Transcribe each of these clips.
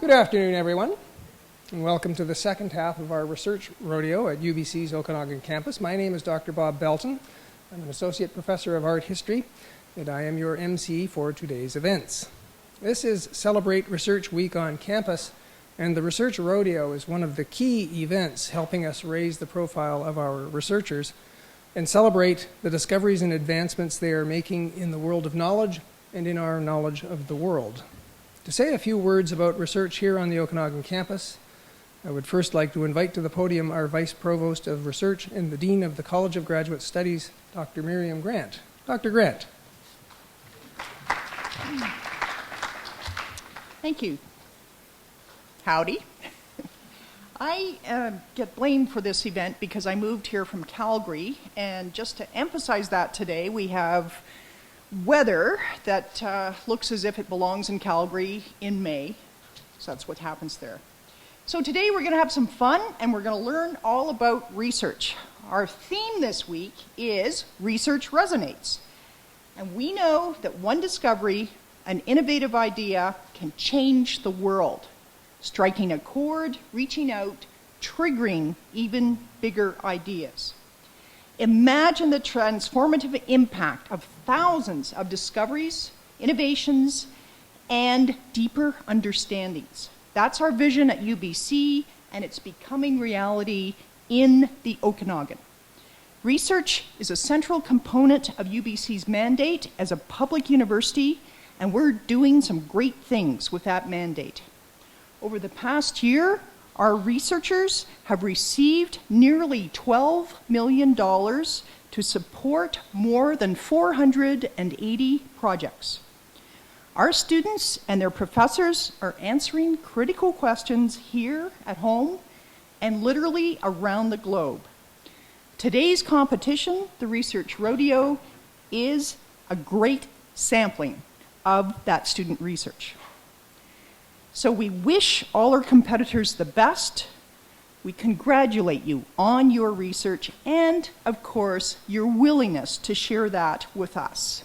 Good afternoon, everyone, and welcome to the second half of our research rodeo at UBC's Okanagan campus. My name is Dr. Bob Belton. I'm an Associate Professor of Art History, and I am your MC for today's events. This is Celebrate Research Week on campus, and the Research Rodeo is one of the key events helping us raise the profile of our researchers and celebrate the discoveries and advancements they are making in the world of knowledge and in our knowledge of the world. To say a few words about research here on the Okanagan campus, I would first like to invite to the podium our Vice Provost of Research and the Dean of the College of Graduate Studies, Dr. Miriam Grant. Dr. Grant. Thank you. Howdy. I get blamed for this event because I moved here from Calgary, and just to emphasize that today, we have weather that looks as if it belongs in Calgary in May, so that's what happens there. So today we're going to have some fun, and we're going to learn all about research. Our theme this week is Research Resonates, and we know that one discovery, an innovative idea, can change the world, striking a chord, reaching out, triggering even bigger ideas. Imagine the transformative impact of thousands of discoveries, innovations, and deeper understandings. That's our vision at UBC, and it's becoming reality in the Okanagan. Research is a central component of UBC's mandate as a public university, and we're doing some great things with that mandate. Over the past year, our researchers have received nearly $12 million to support more than 480 projects. Our students and their professors are answering critical questions here at home and literally around the globe. Today's competition, the Research Rodeo, is a great sampling of that student research. So we wish all our competitors the best. We congratulate you on your research and, of course, your willingness to share that with us.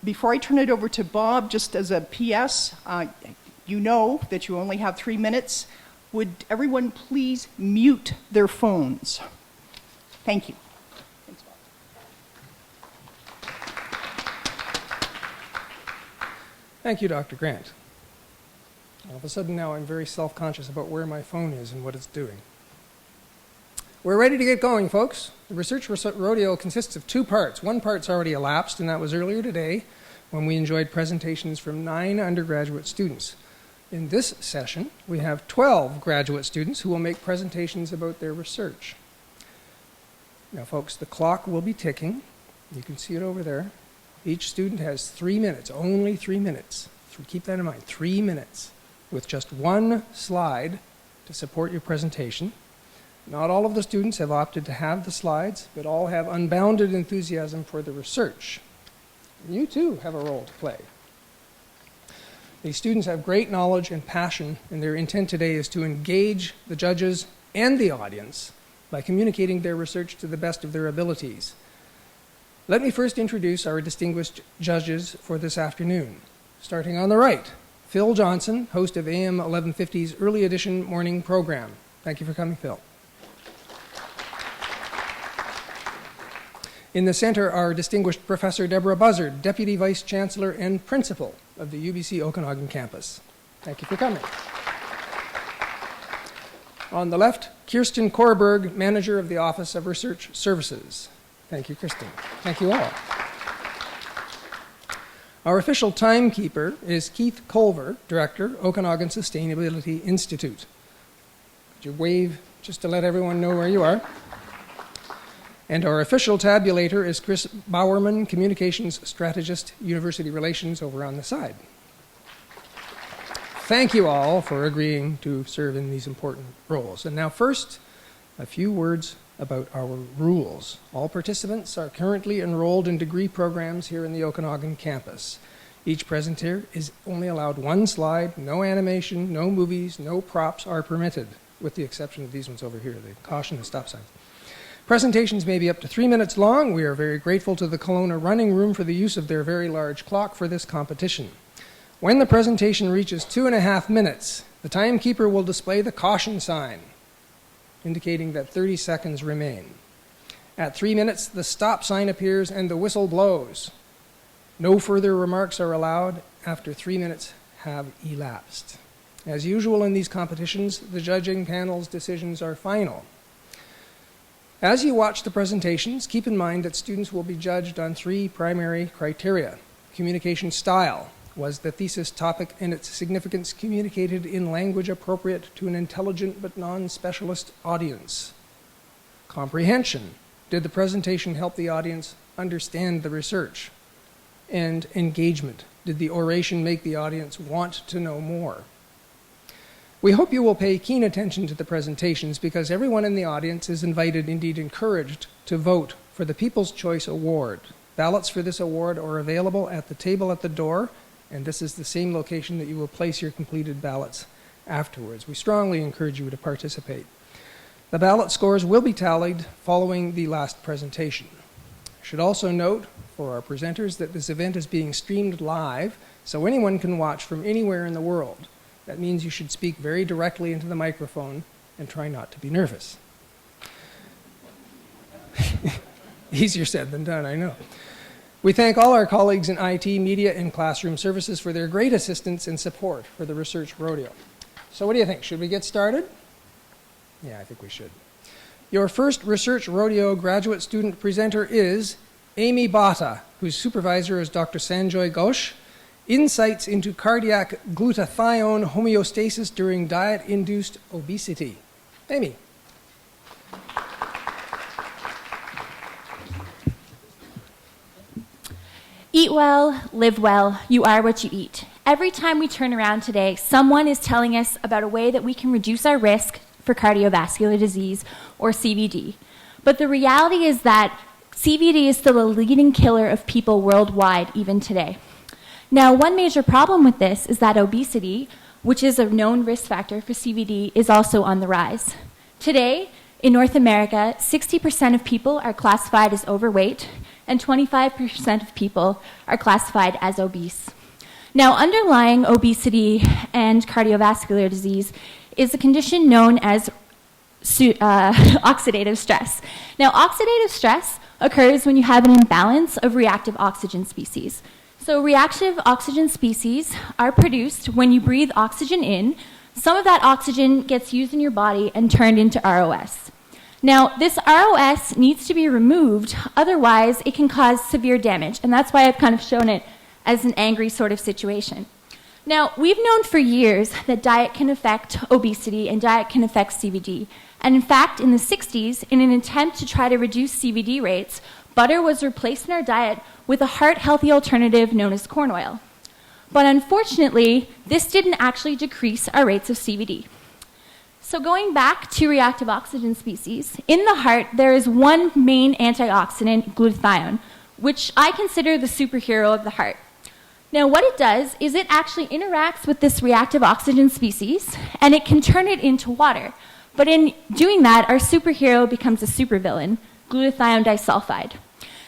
Before I turn it over to Bob, just as a PS, you know that you only have 3 minutes. Would everyone please mute their phones? Thank you. Thanks, Bob. Thank you, Dr. Grant. All of a sudden now I'm very self-conscious about where my phone is and what it's doing. We're ready to get going, folks. The Research Rodeo consists of two parts. One part's already elapsed, and that was earlier today when we enjoyed presentations from 9 undergraduate students. In this session, we have 12 graduate students who will make presentations about their research. Now, folks, the clock will be ticking. You can see it over there. Each student has 3 minutes, only 3 minutes. So keep that in mind, 3 minutes, with just one slide to support your presentation. Not all of the students have opted to have the slides, but all have unbounded enthusiasm for the research. And you too have a role to play. These students have great knowledge and passion, and their intent today is to engage the judges and the audience by communicating their research to the best of their abilities. Let me first introduce our distinguished judges for this afternoon. Starting on the right, Phil Johnson, host of AM 1150's Early Edition morning program. Thank you for coming, Phil. In the center are distinguished Professor Deborah Buzzard, Deputy Vice Chancellor and Principal of the UBC Okanagan campus. Thank you for coming. On the left, Kirsten Korberg, Manager of the Office of Research Services. Thank you, Kirsten. Thank you all. Our official timekeeper is Keith Culver, Director, Okanagan Sustainability Institute. Could you wave just to let everyone know where you are? And our official tabulator is Chris Bowerman, Communications Strategist, University Relations, over on the side. Thank you all for agreeing to serve in these important roles. And now first, a few words about our rules. All participants are currently enrolled in degree programs here in the Okanagan campus. Each presenter is only allowed one slide, no animation, no movies, no props are permitted, with the exception of these ones over here, the caution and stop signs. Presentations may be up to 3 minutes long. We are very grateful to the Kelowna Running Room for the use of their very large clock for this competition. When the presentation reaches 2.5 minutes, the timekeeper will display the caution sign, indicating that 30 seconds remain. At 3 minutes, the stop sign appears and the whistle blows. No further remarks are allowed after 3 minutes have elapsed. As usual in these competitions, the judging panel's decisions are final. As you watch the presentations, keep in mind that students will be judged on 3 primary criteria. Communication style. Was the thesis topic and its significance communicated in language appropriate to an intelligent but non-specialist audience? Comprehension. Did the presentation help the audience understand the research? And engagement. Did the oration make the audience want to know more? We hope you will pay keen attention to the presentations because everyone in the audience is invited, indeed encouraged, to vote for the People's Choice Award. Ballots for this award are available at the table at the door, and this is the same location that you will place your completed ballots afterwards. We strongly encourage you to participate. The ballot scores will be tallied following the last presentation. I should also note for our presenters that this event is being streamed live, so anyone can watch from anywhere in the world. That means you should speak very directly into the microphone and try not to be nervous. Easier said than done, I know. We thank all our colleagues in IT, media, and classroom services for their great assistance and support for the Research Rodeo. So what do you think? Should we get started? Yeah, I think we should. Your first Research Rodeo graduate student presenter is Amy Botta, whose supervisor is Dr. Sanjoy Ghosh. Insights into cardiac glutathione homeostasis during diet-induced obesity. Amy. Eat well, live well, you are what you eat. Every time we turn around today, someone is telling us about a way that we can reduce our risk for cardiovascular disease, or CVD. But the reality is that CVD is still a leading killer of people worldwide, even today. Now, one major problem with this is that obesity, which is a known risk factor for CVD, is also on the rise. Today, in North America, 60% of people are classified as overweight, and 25% of people are classified as obese. Now, underlying obesity and cardiovascular disease is a condition known as oxidative stress. Now, oxidative stress occurs when you have an imbalance of reactive oxygen species. So reactive oxygen species are produced when you breathe oxygen in. Some of that oxygen gets used in your body and turned into ROS. Now, this ROS needs to be removed, otherwise it can cause severe damage, and that's why I've kind of shown it as an angry sort of situation. Now, we've known for years that diet can affect obesity and diet can affect CVD. And in fact, in the 60s, in an attempt to try to reduce CVD rates, butter was replaced in our diet with a heart-healthy alternative known as corn oil. But unfortunately, this didn't actually decrease our rates of CVD. So going back to reactive oxygen species, in the heart, there is one main antioxidant, glutathione, which I consider the superhero of the heart. Now, what it does is it actually interacts with this reactive oxygen species, and it can turn it into water. But in doing that, our superhero becomes a supervillain, glutathione disulfide.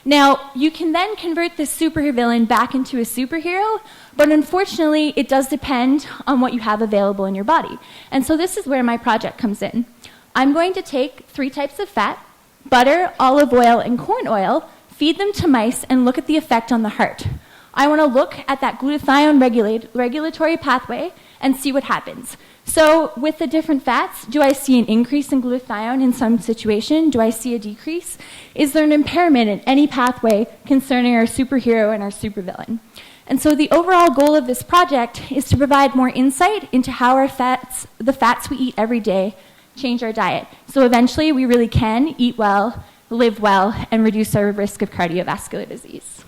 Now, you can then convert this supervillain back into a superhero, but unfortunately, it does depend on what you have available in your body. And so this is where my project comes in. I'm going to take 3 types of fat, butter, olive oil, and corn oil, feed them to mice, and look at the effect on the heart. I want to look at that glutathione regulatory pathway and see what happens. So with the different fats, do I see an increase in glutathione in some situation? Do I see a decrease? Is there an impairment in any pathway concerning our superhero and our supervillain? And so the overall goal of this project is to provide more insight into how our fats, the fats we eat every day, change our diet. So eventually we really can eat well, live well, and reduce our risk of cardiovascular disease.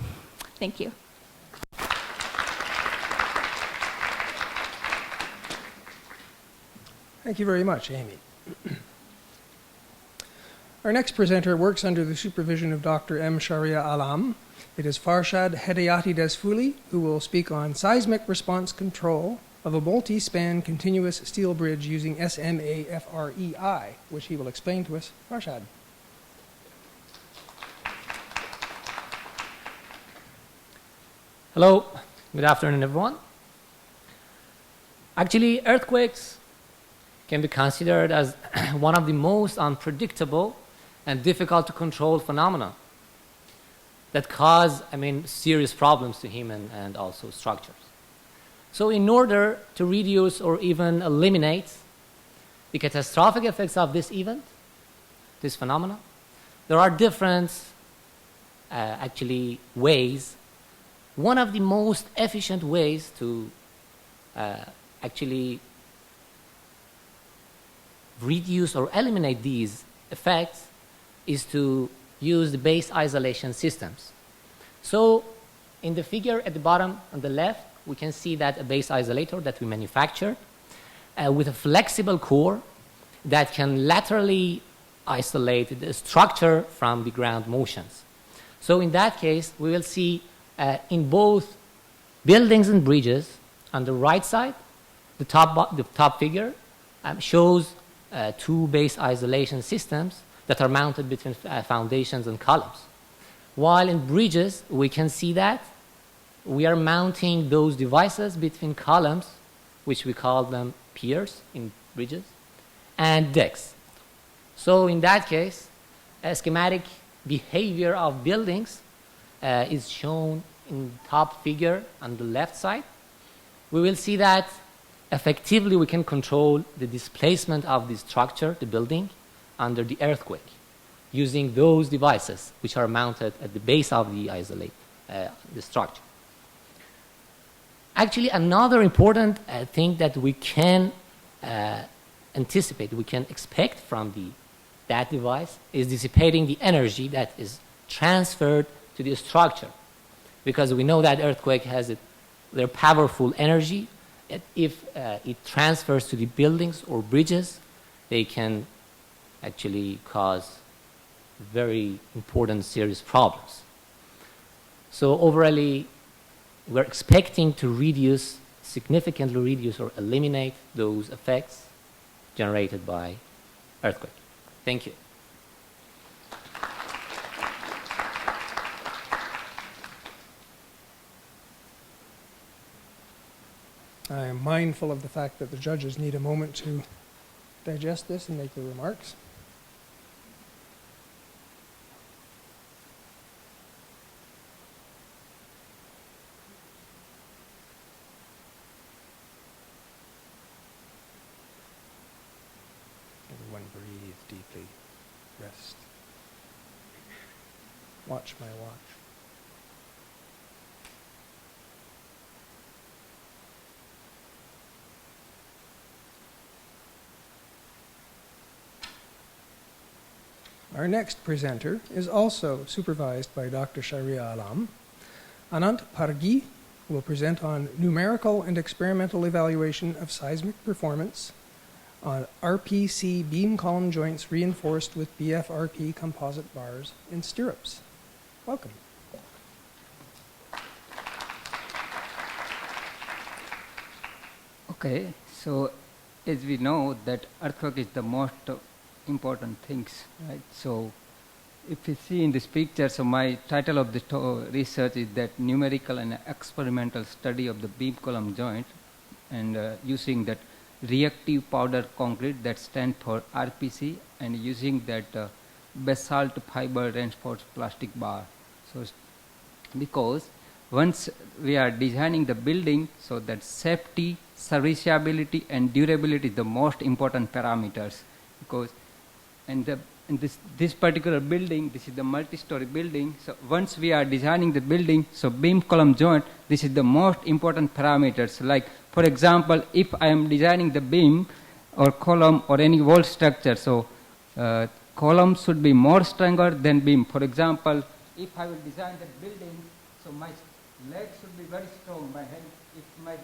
Thank you. Thank you very much, Amy. Our next presenter works under the supervision of Dr. M. Sharia Alam. It is Farshad Hedayati Desfouli, who will speak on seismic response control of a multi-span continuous steel bridge using SMA-FREI, which he will explain to us. Farshad. Hello, good afternoon, everyone. Actually, earthquakes can be considered as one of the most unpredictable and difficult to control phenomena that cause, serious problems to human and also structures. So in order to reduce or even eliminate the catastrophic effects of this event, this phenomena, there are different ways. One of the most efficient ways to reduce or eliminate these effects is to use the base isolation systems. So in the figure at the bottom on the left, we can see that a base isolator that we manufactured with a flexible core that can laterally isolate the structure from the ground motions. So in that case, we will see in both buildings and bridges on the right side, the top figure shows two base isolation systems that are mounted between foundations and columns. While in bridges, we can see that we are mounting those devices between columns, which we call them piers in bridges, and decks. So in that case, a schematic behavior of buildings is shown in the top figure on the left side. We will see that effectively we can control the displacement of the structure, the building, under the earthquake using those devices which are mounted at the base of the the structure. Actually, another important thing that we can anticipate, we can expect from that device is dissipating the energy that is transferred to the structure, because we know that earthquake has their powerful energy. If it transfers to the buildings or bridges, they can actually cause very important serious problems. So overall, we're expecting to significantly reduce or eliminate those effects generated by earthquake. Thank you. I am mindful of the fact that the judges need a moment to digest this and make their remarks. Everyone breathe deeply. Rest. Watch my watch. Our next presenter is also supervised by Dr. Sharia Alam. Anant Pargi will present on numerical and experimental evaluation of seismic performance on RPC beam column joints reinforced with BFRP composite bars in stirrups. Welcome. Okay, so as we know that earthquake is the most important things, right? So if you see in this picture, so my title of the research is that numerical and experimental study of the beam column joint, and using that reactive powder concrete that stands for RPC, and using that basalt fiber reinforced plastic bar. So because once we are designing the building, so that safety, serviceability and durability is the most important parameters, because in this particular building, this is the multi-story building. So once we are designing the building, so beam column joint, this is the most important parameters. Like for example, if I am designing the beam or column or any wall structure, so column should be more stronger than beam. For example, if I will design the building, so my leg should be very strong. My hand, if my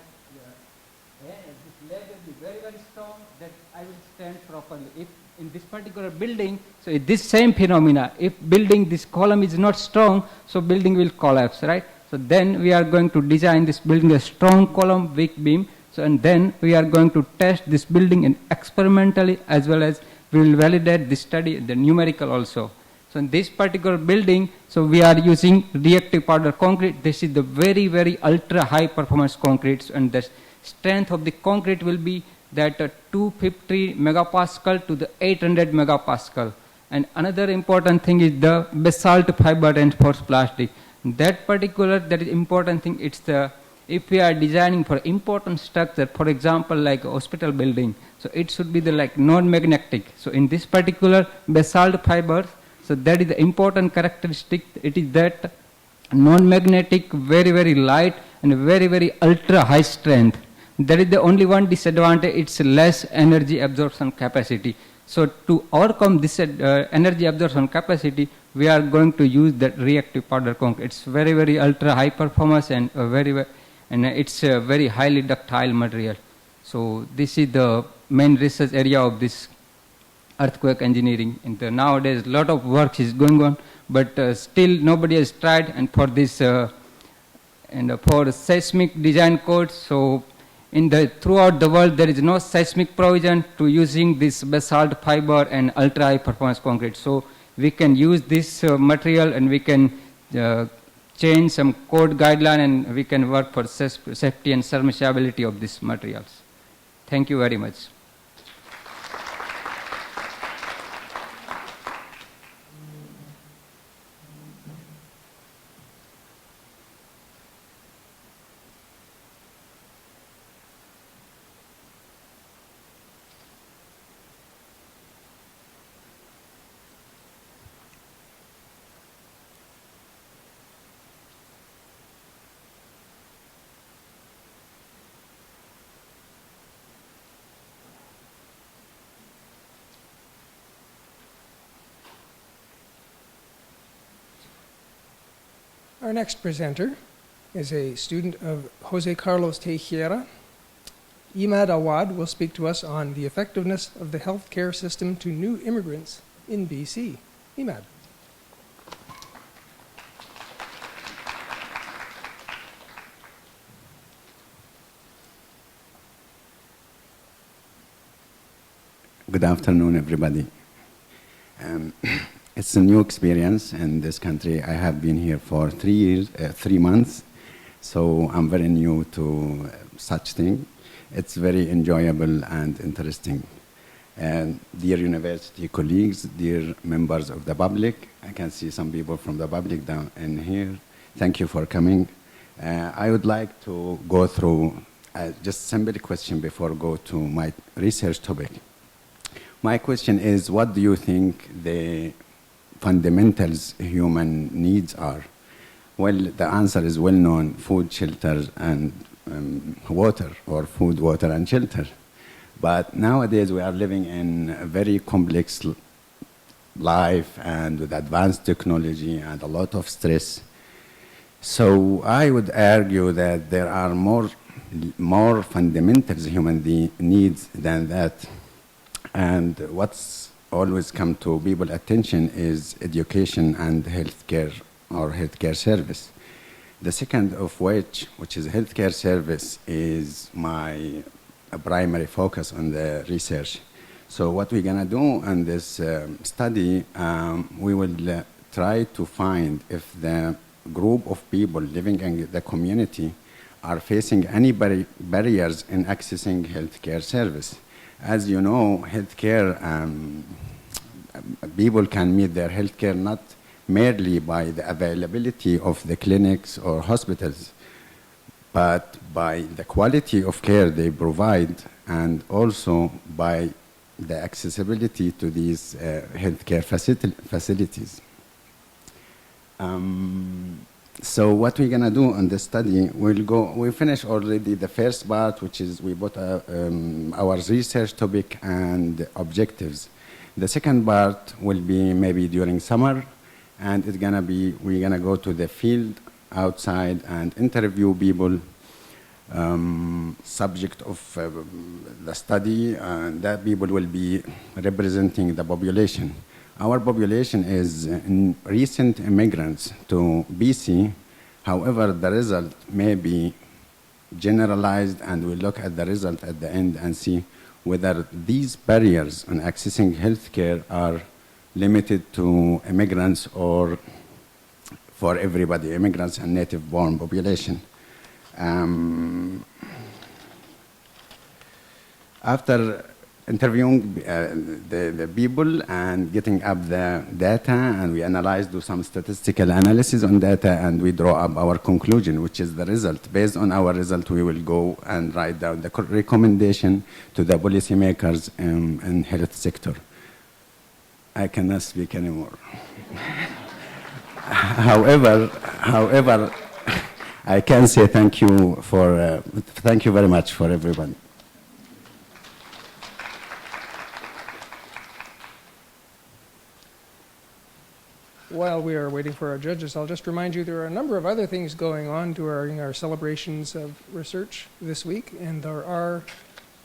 this leg will be very, very strong, that I will stand properly. If in this particular building, so it's this same phenomena. If building, this column is not strong, so building will collapse, right? So then we are going to design this building a strong column, weak beam. So and then we are going to test this building in experimentally, as well as we will validate this study, the numerical also. So in this particular building, so we are using reactive powder concrete. This is the very, very ultra high performance concrete, and the strength of the concrete will be that 250 megapascal to the 800 megapascal. And another important thing is the basalt fiber reinforced plastic. That is important thing. It's the, if we are designing for important structure, for example, like a hospital building, so it should be the like non-magnetic. So in this particular basalt fibers, so that is the important characteristic. It is that non-magnetic, very, very light, and very, very ultra high strength. That is the only one disadvantage. It's less energy absorption capacity. So to overcome this energy absorption capacity, we are going to use that reactive powder concrete. It's very, very ultra high performance and it's a very highly ductile material. So this is the main research area of this earthquake engineering. And nowadays, a lot of work is going on, but still nobody has tried. And for this, for seismic design codes, so throughout the world, there is no seismic provision to using this basalt fiber and ultra high performance concrete. So we can use this material, and we can change some code guideline, and we can work for safety and serviceability of these materials. Thank you very much. Our next presenter is a student of Jose Carlos Teixeira. Imad Awad will speak to us on the effectiveness of the healthcare system to new immigrants in BC. Imad. Good afternoon, everybody. It's a new experience in this country. I have been here for 3 months, so I'm very new to such thing. It's very enjoyable and interesting. And dear university colleagues, dear members of the public, I can see some people from the public down in here. Thank you for coming. I would like to go through just simple question before go to my research topic. My question is, what do you think the fundamentals human needs are? Well, the answer is well known: food, shelter, and water, or food, water, and shelter. But nowadays we are living in a very complex life, and with advanced technology and a lot of stress. So I would argue that there are more fundamentals human needs than that. And what's always come to people's attention is education and healthcare, or healthcare service. The second of which is healthcare service, is my primary focus on the research. So what we're gonna do in this study, we will try to find if the group of people living in the community are facing any barriers in accessing healthcare service. As you know, healthcare, people can meet their healthcare not merely by the availability of the clinics or hospitals, but by the quality of care they provide, and also by the accessibility to these healthcare facilities. So what we're gonna do on this study, we finished already the first part, which is we put our research topic and objectives. The second part will be maybe during summer, and we're gonna go to the field outside and interview people, subject of the study, and that people will be representing the population. Our population is recent immigrants to BC. However, the result may be generalized, and we'll look at the result at the end and see whether these barriers on accessing healthcare are limited to immigrants or for everybody, immigrants and native-born population. After interviewing the people and getting up the data, and we analyze, do some statistical analysis on data, and we draw up our conclusion, which is the result. Based on our result, we will go and write down the recommendation to the policymakers in health sector. I cannot speak anymore. However, I can say thank you very much for everyone. While we are waiting for our judges, I'll just remind you there are a number of other things going on during our celebrations of research this week, and there are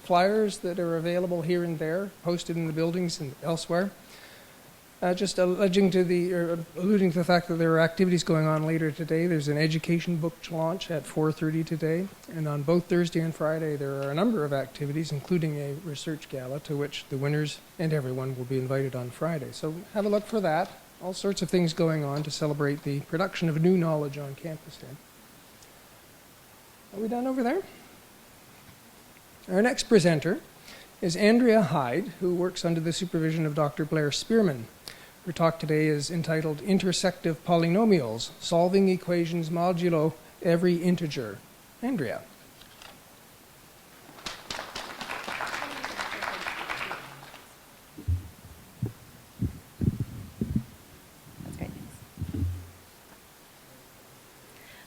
flyers that are available here and there, posted in the buildings and elsewhere. Just alluding to the fact that there are activities going on later today. There's an education book launch at 4:30 today, and on both Thursday and Friday there are a number of activities, including a research gala to which the winners and everyone will be invited on Friday. So have a look for that. All sorts of things going on to celebrate the production of new knowledge on campus here. Are we done over there? Our next presenter is Andrea Hyde, who works under the supervision of Dr. Blair Spearman. Her talk today is entitled Intersective Polynomials, Solving Equations Modulo Every Integer. Andrea.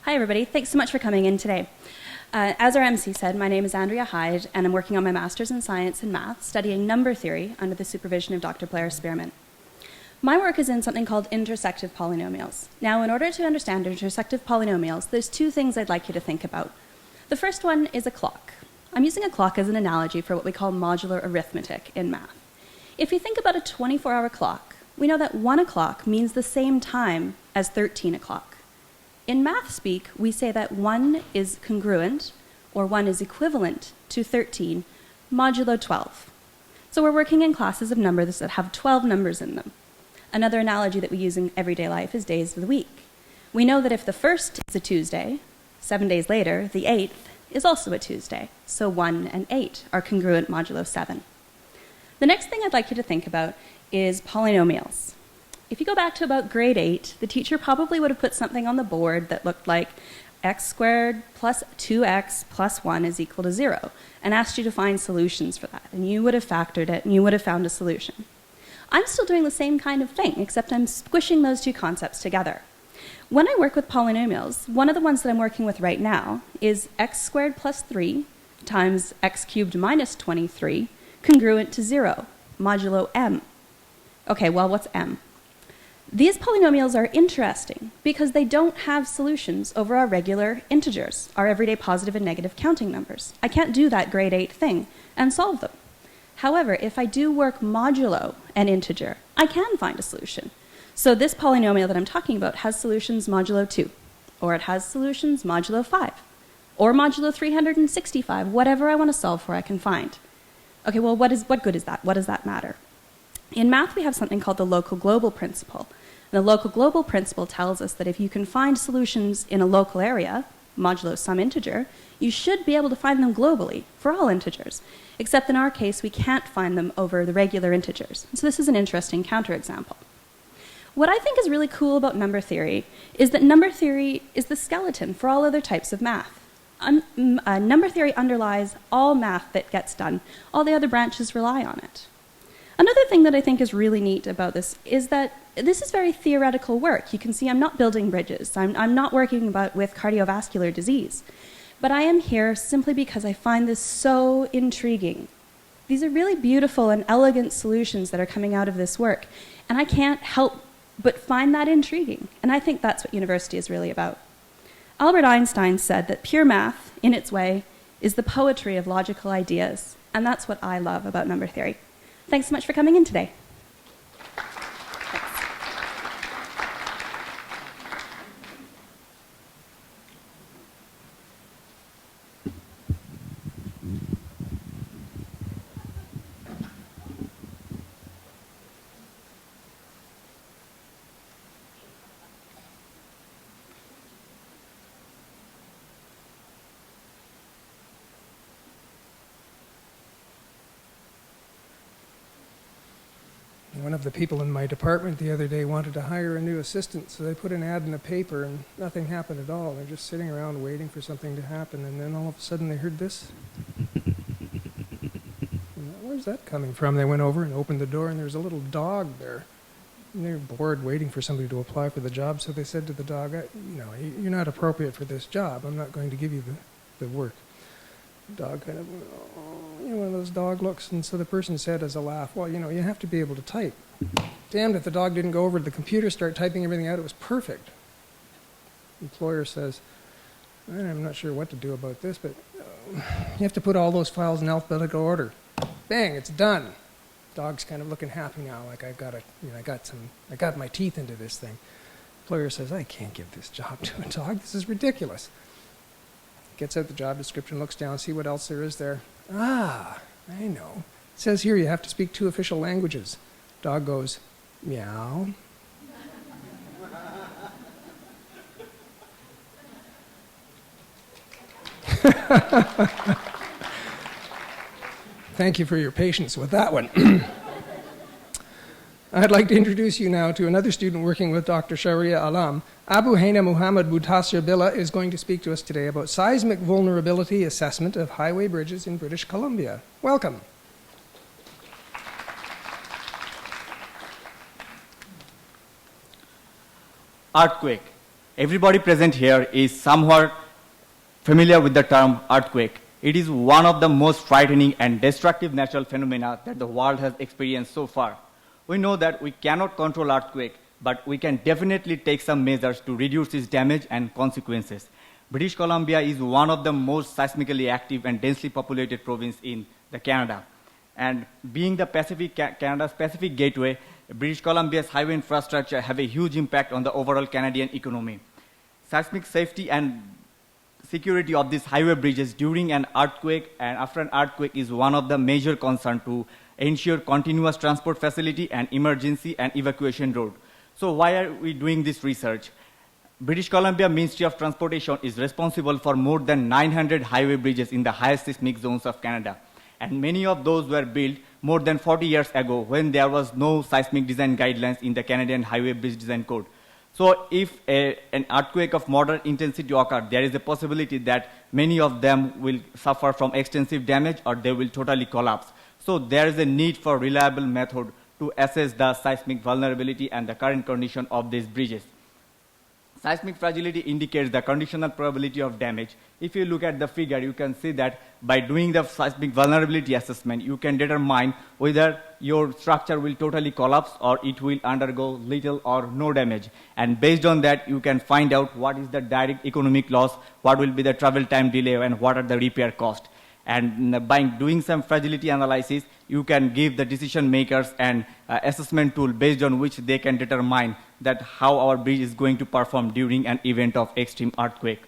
Hi, everybody. Thanks so much for coming in today. As our MC said, my name is Andrea Hyde, and I'm working on my Master's in Science and Math, studying number theory under the supervision of Dr. Blair Spearman. My work is in something called intersective polynomials. Now, in order to understand intersective polynomials, there's two things I'd like you to think about. The first one is a clock. I'm using a clock as an analogy for what we call modular arithmetic in math. If you think about a 24-hour clock, we know that 1 o'clock means the same time as 13 o'clock. In math speak, we say that 1 is congruent, or 1 is equivalent to 13, modulo 12. So we're working in classes of numbers that have 12 numbers in them. Another analogy that we use in everyday life is days of the week. We know that if the first is a Tuesday, 7 days later, the 8th is also a Tuesday. So 1 and 8 are congruent modulo 7. The next thing I'd like you to think about is polynomials. If you go back to about grade 8, the teacher probably would have put something on the board that looked like x squared plus 2x plus 1 is equal to 0, and asked you to find solutions for that. And you would have factored it, and you would have found a solution. I'm still doing the same kind of thing, except I'm squishing those two concepts together. When I work with polynomials, one of the ones that I'm working with right now is x squared plus 3 times x cubed minus 23, congruent to 0, modulo m. Okay, well, what's m? These polynomials are interesting because they don't have solutions over our regular integers, our everyday positive and negative counting numbers. I can't do that grade 8 thing and solve them. However, if I do work modulo an integer, I can find a solution. So this polynomial that I'm talking about has solutions modulo 2, or it has solutions modulo 5, or modulo 365, whatever I want to solve for I can find. Okay, well, what good is that? What does that matter? In math, we have something called the local global principle. And the local global principle tells us that if you can find solutions in a local area, modulo some integer, you should be able to find them globally for all integers, except in our case, we can't find them over the regular integers. So this is an interesting counterexample. What I think is really cool about number theory is that number theory is the skeleton for all other types of math. Number theory underlies all math that gets done. All the other branches rely on it. Another thing that I think is really neat about this is that this is very theoretical work. You can see I'm not building bridges. I'm not working with cardiovascular disease. But I am here simply because I find this so intriguing. These are really beautiful and elegant solutions that are coming out of this work. And I can't help but find that intriguing. And I think that's what university is really about. Albert Einstein said that pure math, in its way, is the poetry of logical ideas. And that's what I love about number theory. Thanks so much for coming in today. One of the people in my department the other day wanted to hire a new assistant, so they put an ad in the paper and nothing happened at all. They're just sitting around waiting for something to happen, and then all of a sudden they heard this. Where's that coming from? They went over and opened the door, and there was a little dog there. And they're bored waiting for somebody to apply for the job, so they said to the dog, you're not appropriate for this job. I'm not going to give you the work. The dog kind of, one of those dog looks, and so the person said as a laugh, well, you have to be able to type. Damned if the dog didn't go over to the computer, start typing everything out. It was perfect. The employer says, I'm not sure what to do about this, but you have to put all those files in alphabetical order. Bang, it's done. Dog's kind of looking happy now, like I got my teeth into this thing. Employer says, I can't give this job to a dog. This is ridiculous. Gets out the job description, looks down, see what else there is there. I know. It says here you have to speak 2 official languages. Dog goes, meow. Thank you for your patience with that one. I'd like to introduce you now to another student working with Dr. Sharia Alam. Abu Haina Muhammad Mutasir Billah is going to speak to us today about seismic vulnerability assessment of highway bridges in British Columbia. Welcome. Earthquake. Everybody present here is somewhat familiar with the term earthquake. It is one of the most frightening and destructive natural phenomena that the world has experienced so far. We know that we cannot control earthquake, but we can definitely take some measures to reduce its damage and consequences. British Columbia is one of the most seismically active and densely populated province in the Canada. And being the Canada's Pacific gateway, British Columbia's highway infrastructure have a huge impact on the overall Canadian economy. Seismic safety and security of these highway bridges during an earthquake and after an earthquake is one of the major concerns to ensure continuous transport facility and emergency and evacuation road. So why are we doing this research? British Columbia Ministry of Transportation is responsible for more than 900 highway bridges in the highest seismic zones of Canada. And many of those were built more than 40 years ago when there was no seismic design guidelines in the Canadian Highway Bridge Design Code. So if an earthquake of moderate intensity occurs, there is a possibility that many of them will suffer from extensive damage or they will totally collapse. So there is a need for reliable method to assess the seismic vulnerability and the current condition of these bridges. Seismic fragility indicates the conditional probability of damage. If you look at the figure, you can see that by doing the seismic vulnerability assessment, you can determine whether your structure will totally collapse or it will undergo little or no damage. And based on that, you can find out what is the direct economic loss, what will be the travel time delay, and what are the repair costs. And by doing some fragility analysis, you can give the decision makers an assessment tool based on which they can determine that how our bridge is going to perform during an event of extreme earthquake.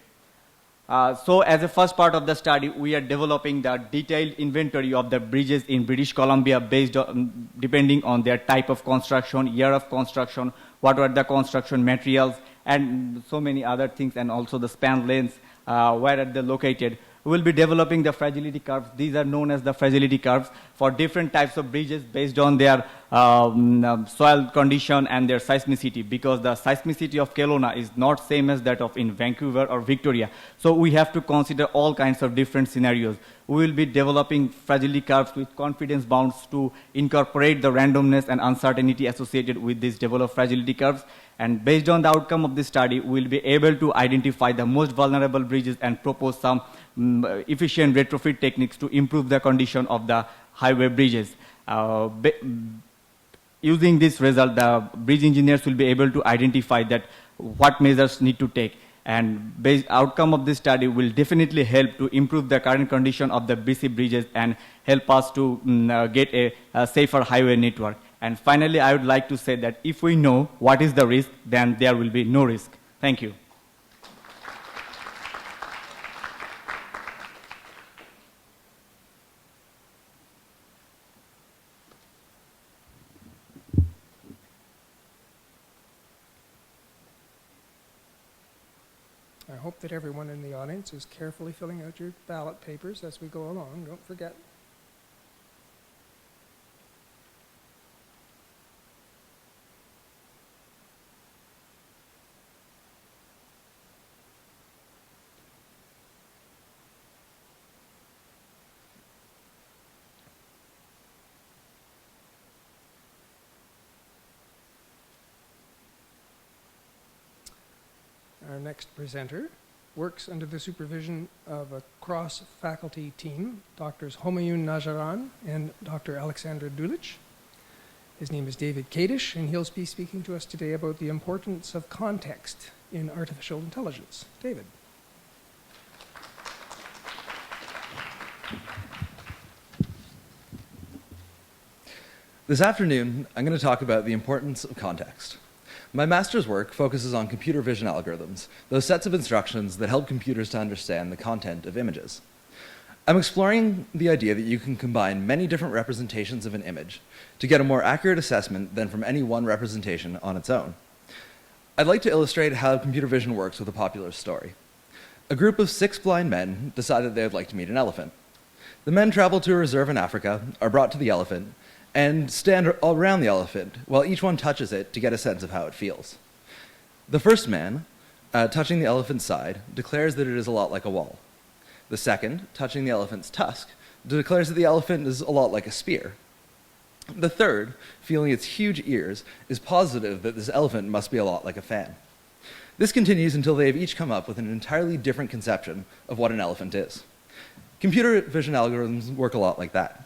So as a first part of the study, we are developing the detailed inventory of the bridges in British Columbia based on, depending on their type of construction, year of construction, what were the construction materials, and so many other things, and also the span lengths, where are they located. We will be developing the fragility curves. These are known as the fragility curves for different types of bridges based on their soil condition and their seismicity, because the seismicity of Kelowna is not same as that of in Vancouver or Victoria. So we have to consider all kinds of different scenarios. We will be developing fragility curves with confidence bounds to incorporate the randomness and uncertainty associated with these developed fragility curves. And based on the outcome of this study, we will be able to identify the most vulnerable bridges and propose some efficient retrofit techniques to improve the condition of the highway bridges. Using this result, the bridge engineers will be able to identify that what measures need to take. And based outcome of this study will definitely help to improve the current condition of the BC bridges and help us to get a safer highway network. And finally, I would like to say that if we know what is the risk, then there will be no risk. Thank you. I hope that everyone in the audience is carefully filling out your ballot papers as we go along. Don't forget. next presenter works under the supervision of a cross-faculty team, Drs. Humayun Najaran and Dr. Alexandra Dulich. His name is David Kadish, and he'll be speaking to us today about the importance of context in artificial intelligence. David. This afternoon, I'm going to talk about the importance of context. My master's work focuses on computer vision algorithms, those sets of instructions that help computers to understand the content of images. I'm exploring the idea that you can combine many different representations of an image to get a more accurate assessment than from any one representation on its own. I'd like to illustrate how computer vision works with a popular story. A group of 6 blind men decided they would like to meet an elephant. The men travel to a reserve in Africa, are brought to the elephant, and stand all around the elephant while each one touches it to get a sense of how it feels. The first man, touching the elephant's side, declares that it is a lot like a wall. The second, touching the elephant's tusk, declares that the elephant is a lot like a spear. The third, feeling its huge ears, is positive that this elephant must be a lot like a fan. This continues until they have each come up with an entirely different conception of what an elephant is. Computer vision algorithms work a lot like that.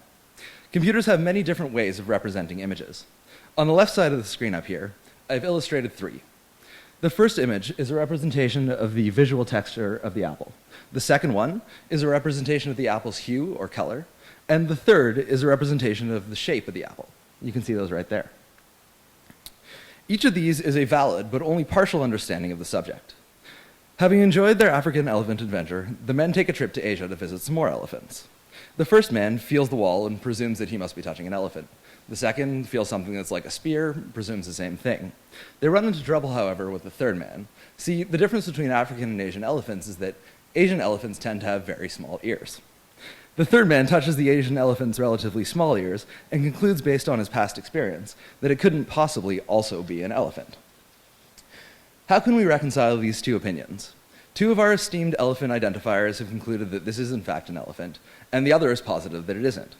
Computers have many different ways of representing images. On the left side of the screen up here, I've illustrated 3. The first image is a representation of the visual texture of the apple. The second one is a representation of the apple's hue or color. And the third is a representation of the shape of the apple. You can see those right there. Each of these is a valid but only partial understanding of the subject. Having enjoyed their African elephant adventure, the men take a trip to Asia to visit some more elephants. The first man feels the wall and presumes that he must be touching an elephant. The second feels something that's like a spear, presumes the same thing. They run into trouble, however, with the third man. See, the difference between African and Asian elephants is that Asian elephants tend to have very small ears. The third man touches the Asian elephant's relatively small ears and concludes, based on his past experience, that it couldn't possibly also be an elephant. How can we reconcile these two opinions? 2 of our esteemed elephant identifiers have concluded that this is in fact an elephant, and the other is positive that it isn't.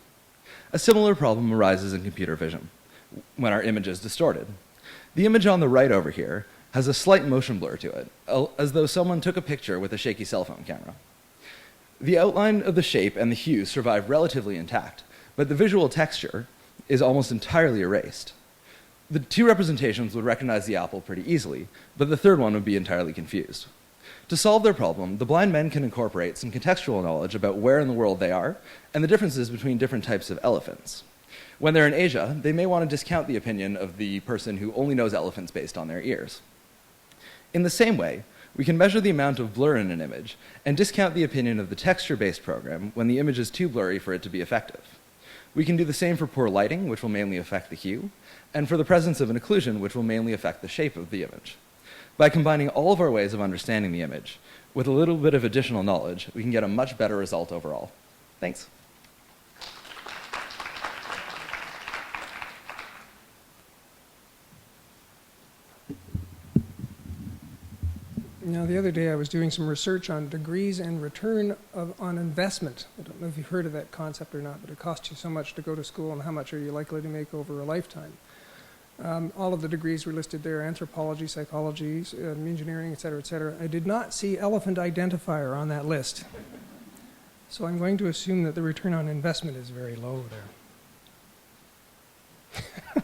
A similar problem arises in computer vision, when our image is distorted. The image on the right over here has a slight motion blur to it, as though someone took a picture with a shaky cell phone camera. The outline of the shape and the hue survive relatively intact, but the visual texture is almost entirely erased. The 2 representations would recognize the apple pretty easily, but the third one would be entirely confused. To solve their problem, the blind men can incorporate some contextual knowledge about where in the world they are and the differences between different types of elephants. When they're in Asia, they may want to discount the opinion of the person who only knows elephants based on their ears. In the same way, we can measure the amount of blur in an image and discount the opinion of the texture-based program when the image is too blurry for it to be effective. We can do the same for poor lighting, which will mainly affect the hue, and for the presence of an occlusion, which will mainly affect the shape of the image. By combining all of our ways of understanding the image with a little bit of additional knowledge, we can get a much better result overall. Thanks. Now, the other day I was doing some research on degrees and return on investment. I don't know if you've heard of that concept or not, but it costs you so much to go to school, and how much are you likely to make over a lifetime? All of the degrees were listed there: anthropology, psychology, engineering, et cetera, et cetera. I did not see elephant identifier on that list. So I'm going to assume that the return on investment is very low there.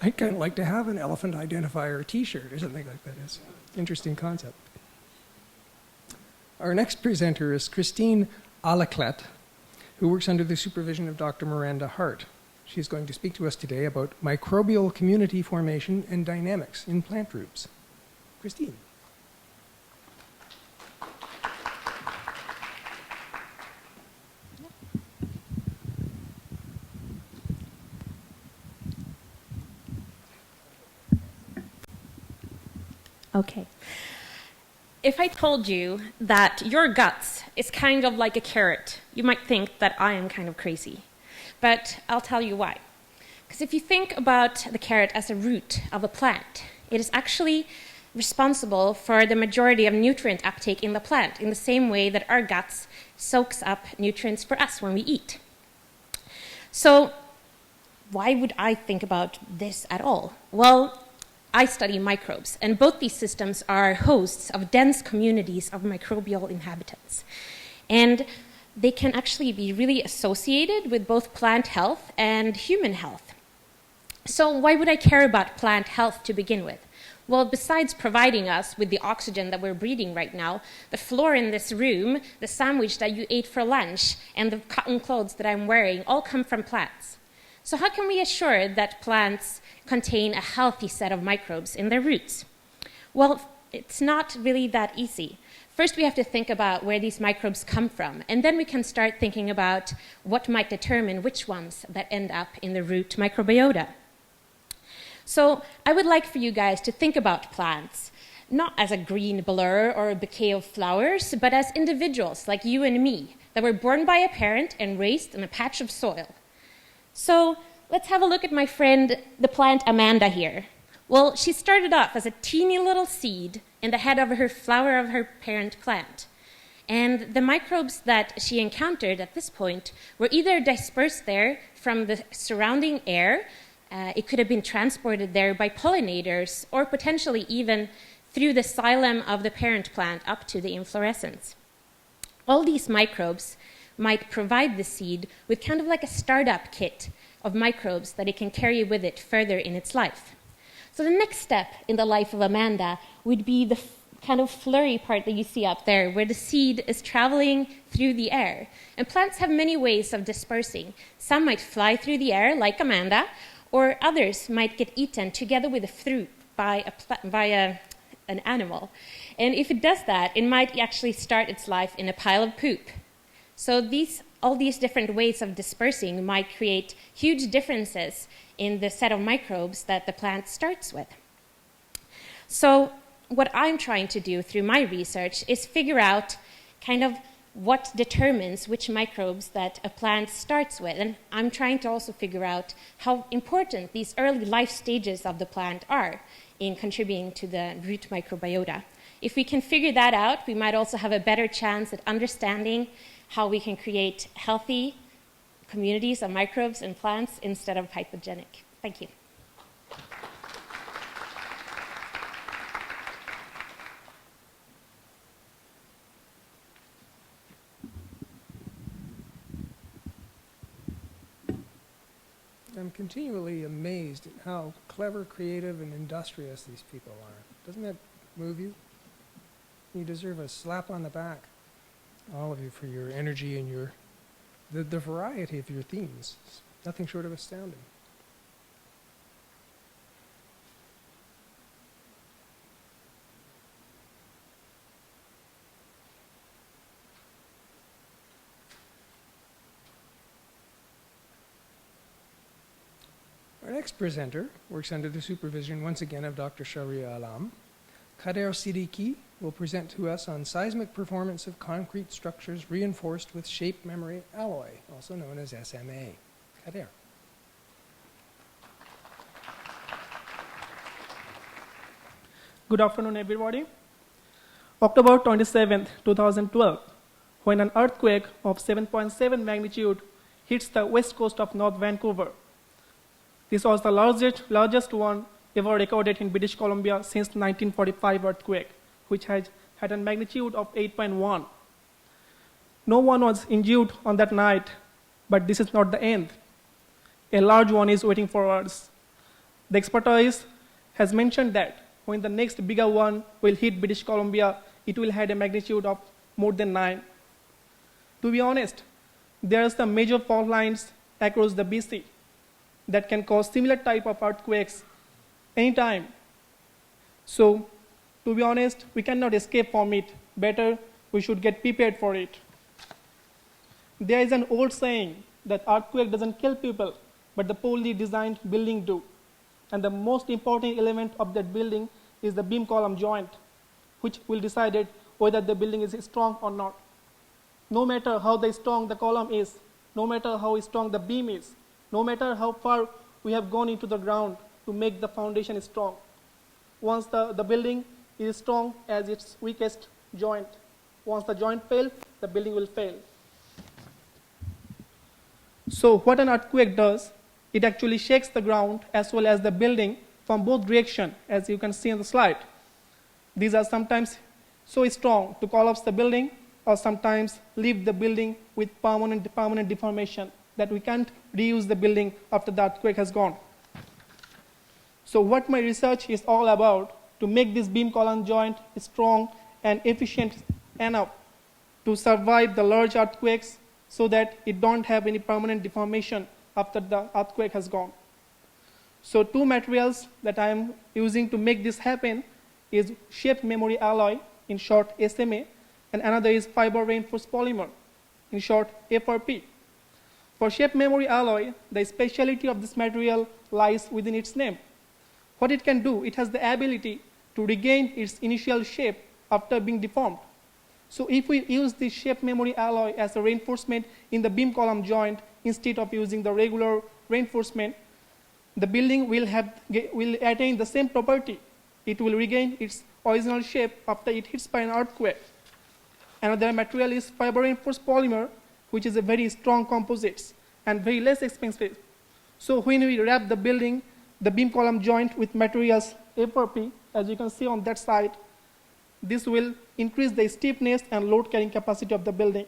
I'd kind of like to have an elephant identifier t-shirt or something like that. It's an interesting concept. Our next presenter is Christine Alaclet, who works under the supervision of Dr. Miranda Hart. She's going to speak to us today about microbial community formation and dynamics in plant groups. Christine. Okay. If I told you that your guts is kind of like a carrot, you might think that I am kind of crazy. But I'll tell you why. Because if you think about the carrot as a root of a plant, it is actually responsible for the majority of nutrient uptake in the plant, in the same way that our guts soaks up nutrients for us when we eat. So why would I think about this at all? Well, I study microbes, and both these systems are hosts of dense communities of microbial inhabitants. And they can actually be really associated with both plant health and human health. So why would I care about plant health to begin with? Well, besides providing us with the oxygen that we're breathing right now, the floor in this room, the sandwich that you ate for lunch, and the cotton clothes that I'm wearing all come from plants. So how can we assure that plants contain a healthy set of microbes in their roots? Well, it's not really that easy. First, we have to think about where these microbes come from, and then we can start thinking about what might determine which ones that end up in the root microbiota. So I would like for you guys to think about plants, not as a green blur or a bouquet of flowers, but as individuals like you and me, that were born by a parent and raised in a patch of soil. So let's have a look at my friend, the plant Amanda here. Well, she started off as a teeny little seed in the head of her flower of her parent plant. And the microbes that she encountered at this point were either dispersed there from the surrounding air, it could have been transported there by pollinators, or potentially even through the xylem of the parent plant up to the inflorescence. All these microbes might provide the seed with kind of like a startup kit of microbes that it can carry with it further in its life. So the next step in the life of Amanda would be the kind of flurry part that you see up there, where the seed is traveling through the air. And plants have many ways of dispersing. Some might fly through the air, like Amanda, or others might get eaten together with the fruit by an animal. And if it does that, it might actually start its life in a pile of poop. So all these different ways of dispersing might create huge differences in the set of microbes that the plant starts with. So what I'm trying to do through my research is figure out kind of what determines which microbes that a plant starts with. And I'm trying to also figure out how important these early life stages of the plant are in contributing to the root microbiota. If we can figure that out, we might also have a better chance at understanding how we can create healthy communities of microbes and plants instead of hypogenic. Thank you. I'm continually amazed at how clever, creative, and industrious these people are. Doesn't that move you? You deserve a slap on the back, all of you, for your energy and the variety of your themes. It's nothing short of astounding. Our next presenter works under the supervision, once again, of Dr. Sharia Alam. Kader Siddiqui will present to us on seismic performance of concrete structures reinforced with shape memory alloy, also known as SMA. Kader. Good afternoon, everybody. October 27, 2012, when an earthquake of 7.7 magnitude hits the west coast of North Vancouver. This was the largest one ever recorded in British Columbia since 1945 earthquake, which had a magnitude of 8.1. No one was injured on that night, but this is not the end. A large one is waiting for us. The expertise has mentioned that when the next bigger one will hit British Columbia, it will have a magnitude of more than 9. To be honest, there are some major fault lines across the BC that can cause similar type of earthquakes anytime. So, to be honest, we cannot escape from it. Better, we should get prepared for it. There is an old saying that earthquake doesn't kill people, but the poorly designed building do. And the most important element of that building is the beam column joint, which will decide whether the building is strong or not. No matter how strong the column is, no matter how strong the beam is, no matter how far we have gone into the ground to make the foundation strong. Once the building is strong as its weakest joint, once the joint fails, the building will fail. So what an earthquake does, it actually shakes the ground as well as the building from both directions, as you can see on the slide. These are sometimes so strong to collapse the building, or sometimes leave the building with permanent deformation that we can't reuse the building after the earthquake has gone. So what my research is all about, to make this beam column joint strong and efficient enough to survive the large earthquakes so that it don't have any permanent deformation after the earthquake has gone. So two materials that I am using to make this happen is shape memory alloy, in short SMA, and another is fiber reinforced polymer, in short FRP. For shape memory alloy, the speciality of this material lies within its name. What it can do, it has the ability to regain its initial shape after being deformed. So if we use this shape memory alloy as a reinforcement in the beam column joint instead of using the regular reinforcement, the building will attain the same property. It will regain its original shape after it hits by an earthquake. Another material is fiber reinforced polymer, which is a very strong composite and very less expensive. So when we wrap the building, the beam column joint with materials FRP, as you can see on that side, this will increase the stiffness and load carrying capacity of the building.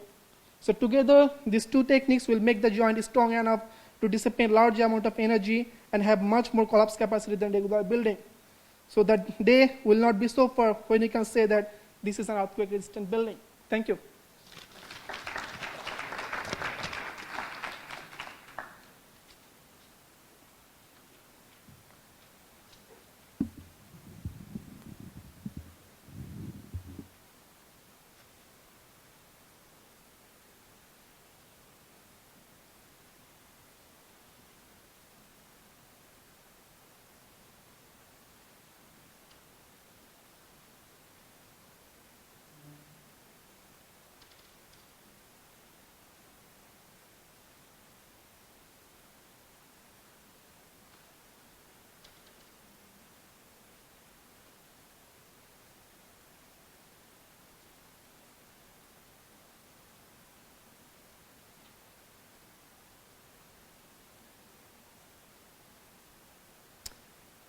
So together, these two techniques will make the joint strong enough to dissipate large amount of energy and have much more collapse capacity than regular building. So that day will not be so far when you can say that this is an earthquake resistant building. Thank you.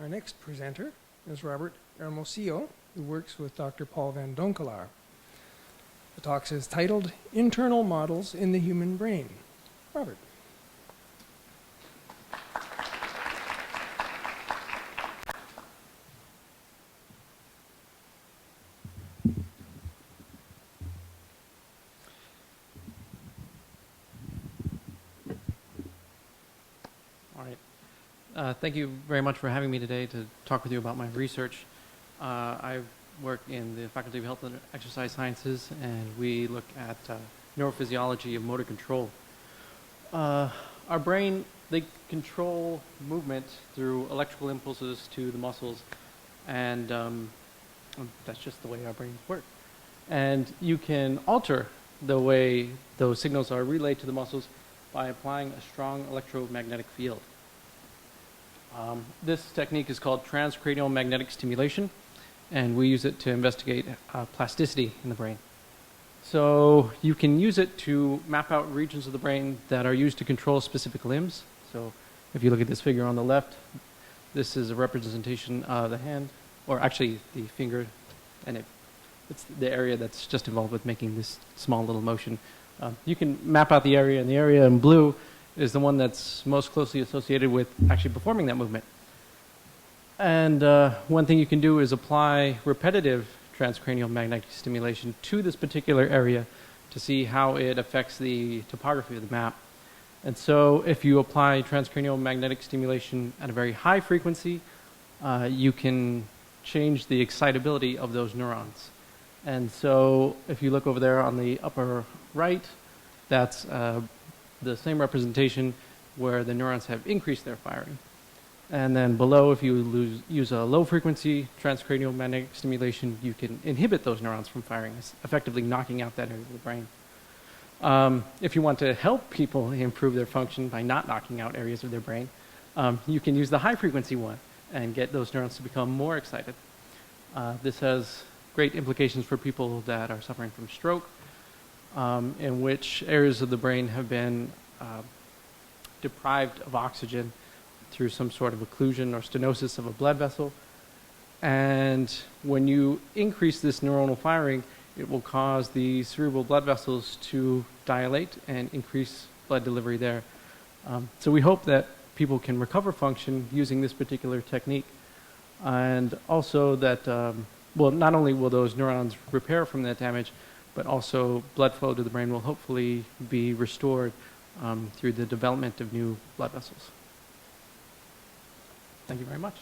Our next presenter is Robert Hermosillo, who works with Dr. Paul van Donkelaar. The talk is titled Internal Models in the Human Brain. Robert. Thank you very much for having me today to talk with you about my research. I work in the Faculty of Health and Exercise Sciences, and we look at neurophysiology of motor control. Our brain, they control movement through electrical impulses to the muscles, and that's just the way our brains work. And you can alter the way those signals are relayed to the muscles by applying a strong electromagnetic field. This technique is called transcranial magnetic stimulation, and we use it to investigate plasticity in the brain. So you can use it to map out regions of the brain that are used to control specific limbs. So if you look at this figure on the left, this is a representation of the hand, or actually the finger, and it's the area that's just involved with making this small little motion. You can map out the area, and the area in blue is the one that's most closely associated with actually performing that movement. And one thing you can do is apply repetitive transcranial magnetic stimulation to this particular area to see how it affects the topography of the map. And so if you apply transcranial magnetic stimulation at a very high frequency, you can change the excitability of those neurons. And so if you look over there on the upper right, that's the same representation where the neurons have increased their firing. And then below, if you use a low frequency transcranial magnetic stimulation, you can inhibit those neurons from firing, effectively knocking out that area of the brain. If you want to help people improve their function by not knocking out areas of their brain, you can use the high frequency one and get those neurons to become more excited. This has great implications for people that are suffering from stroke, in which areas of the brain have been deprived of oxygen through some sort of occlusion or stenosis of a blood vessel. And when you increase this neuronal firing, it will cause the cerebral blood vessels to dilate and increase blood delivery there. So we hope that people can recover function using this particular technique. And also that, well, not only will those neurons repair from that damage, but also blood flow to the brain will hopefully be restored through the development of new blood vessels. Thank you very much.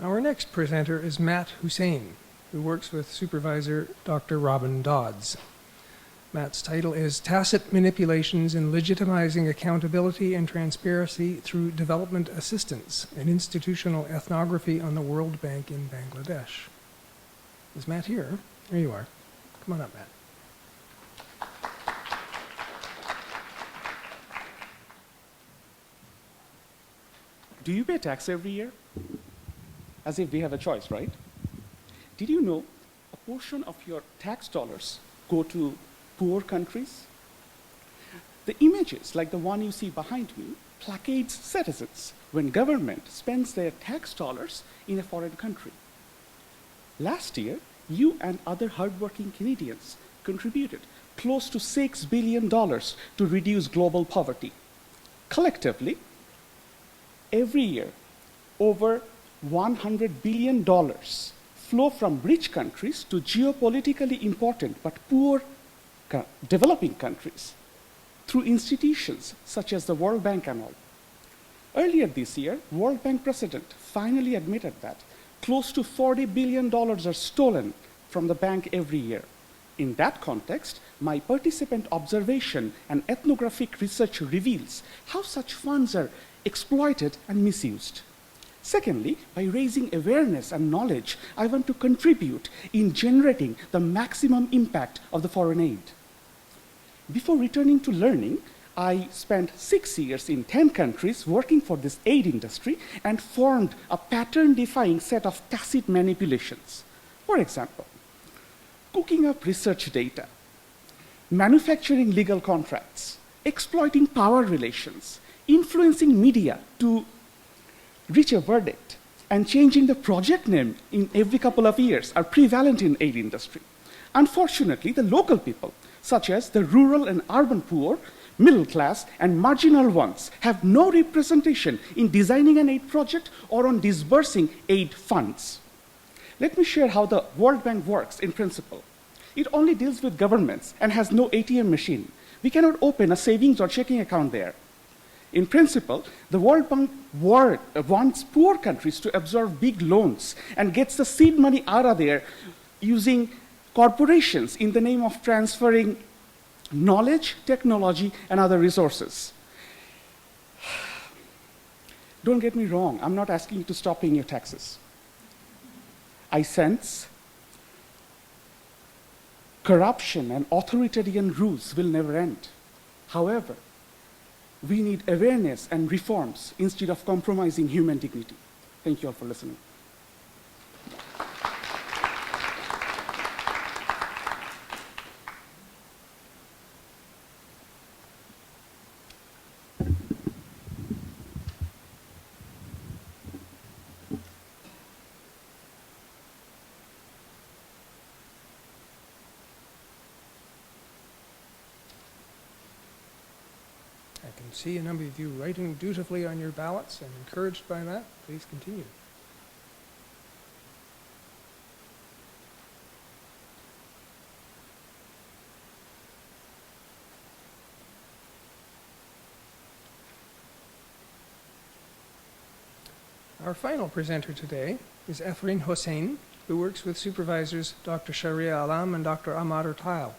Our next presenter is Matt Husain, who works with supervisor Dr. Robin Dodds. Matt's title is Tacit Manipulations in Legitimizing Accountability and Transparency Through Development Assistance, an Institutional Ethnography on the World Bank in Bangladesh. Is Matt here? There you are. Come on up, Matt. Do you pay tax every year? As if we have a choice, right? Did you know a portion of your tax dollars go to poor countries? The images, like the one you see behind me, placates citizens when government spends their tax dollars in a foreign country. Last year, you and other hardworking Canadians contributed close to $6 billion to reduce global poverty. Collectively, every year, over $100 billion flow from rich countries to geopolitically important but poor developing countries through institutions such as the World Bank and all. Earlier this year, World Bank president finally admitted that close to $40 billion are stolen from the bank every year. In that context, my participant observation and ethnographic research reveals how such funds are exploited and misused. Secondly, by raising awareness and knowledge, I want to contribute in generating the maximum impact of the foreign aid. Before returning to learning, I spent 6 years in 10 countries working for this aid industry and formed a pattern-defying set of tacit manipulations. For example, cooking up research data, manufacturing legal contracts, exploiting power relations, influencing media to reach a verdict, and changing the project name in every couple of years are prevalent in aid industry. Unfortunately, the local people, such as the rural and urban poor, middle class, and marginal ones, have no representation in designing an aid project or on disbursing aid funds. Let me share how the World Bank works in principle. It only deals with governments and has no ATM machine. We cannot open a savings or checking account there. In principle, the World Bank wants poor countries to absorb big loans and gets the seed money out of there using corporations in the name of transferring knowledge, technology, and other resources. Don't get me wrong, I'm not asking you to stop paying your taxes. I sense corruption and authoritarian rules will never end. However, we need awareness and reforms instead of compromising human dignity. Thank you all for listening. I can see a number of you writing dutifully on your ballots. I'm encouraged by that. Please continue. Our final presenter today is Efrain Husain, who works with supervisors Dr. Sharia Alam and Dr. Ahmad Urtail.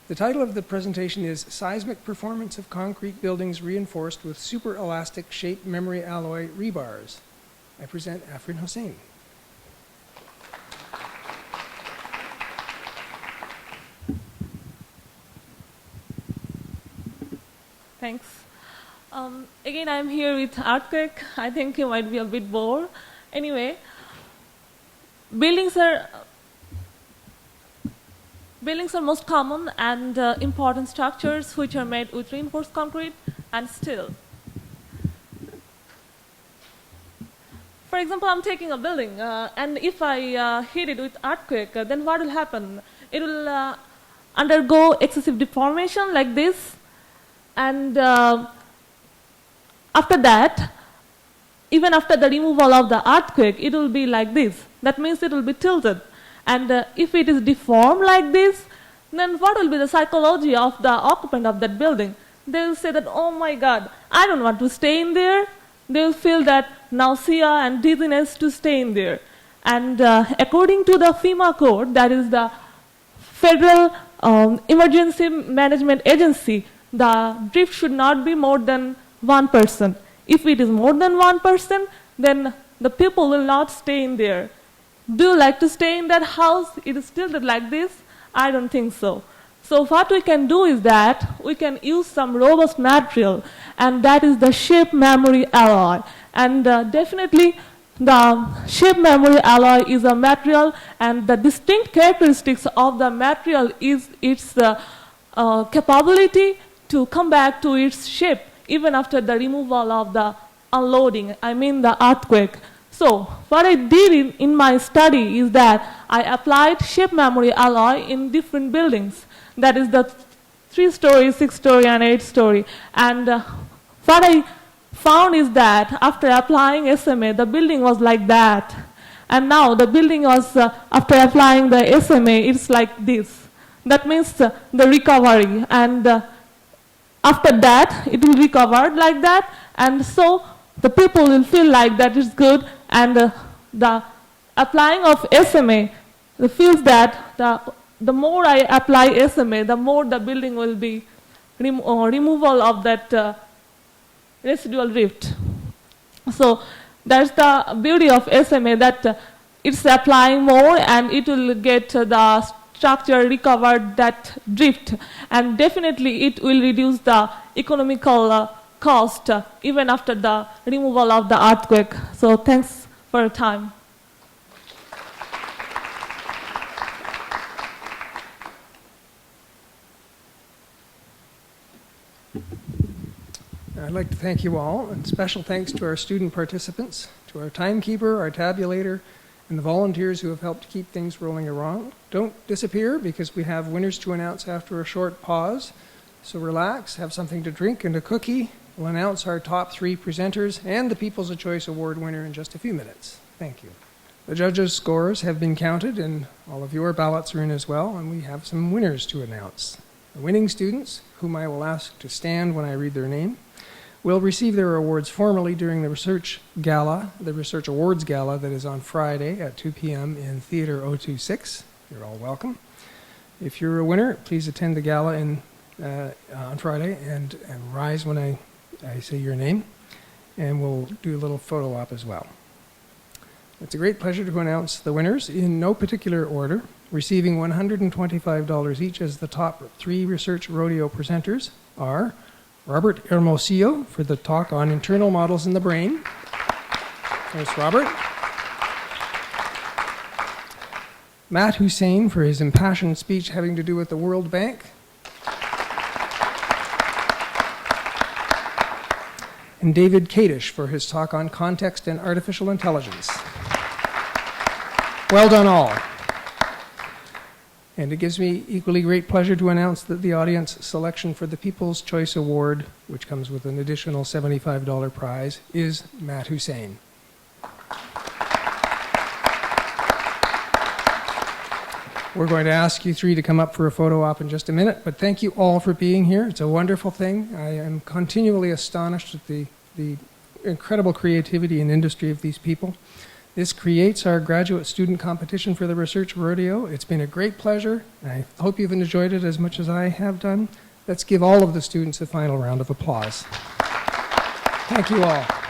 The title of the presentation is Seismic Performance of Concrete Buildings Reinforced with Super Elastic Shape Memory Alloy Rebars. I present Efrain Husain. Thanks. Again, I'm here with earthquake. I think you might be a bit bored. Anyway, buildings are most common and important structures which are made with reinforced concrete and steel. For example, I'm taking a building, and if I hit it with earthquake, then what will happen? It will undergo excessive deformation like this, and after that, even after the removal of the earthquake, it will be like this. That means it will be tilted. And if it is deformed like this, then what will be the psychology of the occupant of that building? They will say that, oh my God, I don't want to stay in there. They will feel that nausea and dizziness to stay in there. And according to the FEMA code, that is the Federal Emergency Management Agency, the drift should not be more than 1%. If it is more than 1%, then the people will not stay in there. Do you like to stay in that house? It is tilted like this? I don't think so. So what we can do is that we can use some robust material, and that is the shape memory alloy. And definitely the shape memory alloy is a material, and the distinct characteristics of the material is its capability to come back to its shape even after the removal of the unloading, I mean the earthquake. So what I did in my study is that I applied shape memory alloy in different buildings. That is the 3-story, 6-story, and 8-story. And what I found is that after applying SMA, the building was like that. And now the building was, after applying the SMA, it's like this. That means the recovery. And after that, it will recover like that. And so the people will feel like that is good. And the applying of SMA feels that the more I apply SMA, the more the building will be removal of that residual drift. So that's the beauty of SMA, that it's applying more and it will get the structure recovered that drift, and definitely it will reduce the economical cost even after the removal of the earthquake. So thanks for your time. I'd like to thank you all, and special thanks to our student participants, to our timekeeper, our tabulator, and the volunteers who have helped keep things rolling around. Don't disappear, because we have winners to announce after a short pause. So relax, have something to drink and a cookie. We'll announce our top 3 presenters and the People's Choice Award winner in just a few minutes. Thank you. The judges' scores have been counted, and all of your ballots are in as well, and we have some winners to announce. The winning students, whom I will ask to stand when I read their name, will receive their awards formally during the Research Gala, the Research Awards Gala that is on Friday at 2 p.m. in Theater 026. You're all welcome. If you're a winner, please attend the gala on Friday and rise when I say your name, and we'll do a little photo op as well. It's a great pleasure to announce the winners in no particular order, receiving $125 each as the top 3 Research Rodeo presenters are Robert Hermosillo for the talk on internal models in the brain. Thanks, Robert. Matt Husain for his impassioned speech having to do with the World Bank. And David Kadish for his talk on context and artificial intelligence. Well done all. And it gives me equally great pleasure to announce that the audience selection for the People's Choice Award, which comes with an additional $75 prize, is Matt Husain. We're going to ask you three to come up for a photo op in just a minute, but thank you all for being here. It's a wonderful thing. I am continually astonished at the incredible creativity and industry of these people. This creates our graduate student competition for the Research Rodeo. It's been a great pleasure. I hope you've enjoyed it as much as I have done. Let's give all of the students a final round of applause. Thank you all.